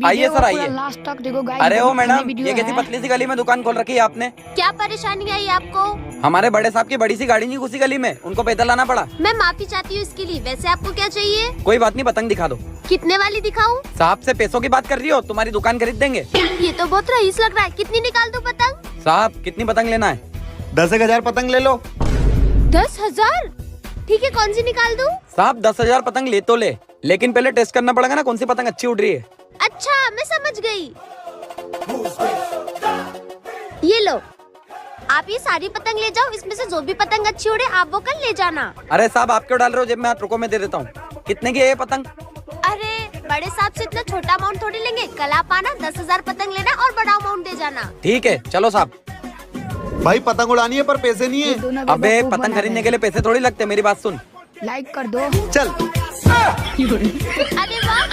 आइए सर आइए। लास्ट तक देखो गाइस। अरे ओ मैडम, ये कैसी पतली सी गली में दुकान खोल रखी है आपने? क्या परेशानी आई आपको? हमारे बड़े साहब की बड़ी सी गाड़ी नहीं घुसी गली में, उनको पैदल लाना पड़ा। मैं माफी चाहती हूँ इसके लिए। वैसे आपको क्या चाहिए? कोई बात नहीं, पतंग दिखा दो। कितने वाली दिखाऊं? साहब से पैसों की बात कर रही हो? तुम्हारी दुकान खरीद देंगे। ये तो बहुत रईस लग रहा है। कितनी निकाल दूं पतंग? साहब कितनी पतंग लेना है? 10,000 पतंग ले लो। 10,000? ठीक है, कौन सी निकाल दूं? साहब 10,000 पतंग ले तो ले, लेकिन पहले टेस्ट करना पड़ेगा ना कौन सी पतंग अच्छी उड़ रही है। अच्छा, मैं समझ गई। ये लो, आप ये सारी पतंग ले जाओ। इसमें से जो भी पतंग अच्छी उड़े आप वो कल ले जाना। अरे साहब आप क्यों डाल रहे हो जेब में हाथ? रुको मैं दे देता हूँ। कितने की है ये पतंग? अरे बड़े साहब से इतना छोटा अमाउंट थोड़ी लेंगे। कल आप आना, 10,000 पतंग लेना और बड़ा अमाउंट दे जाना। ठीक है चलो साहब। भाई पतंग उड़ानी है पर पैसे नहीं है। अबे पतंग खरीदने के लिए पैसे थोड़ी लगते, मेरी बात सुन। लाइक कर दो। चल। अरे वाह।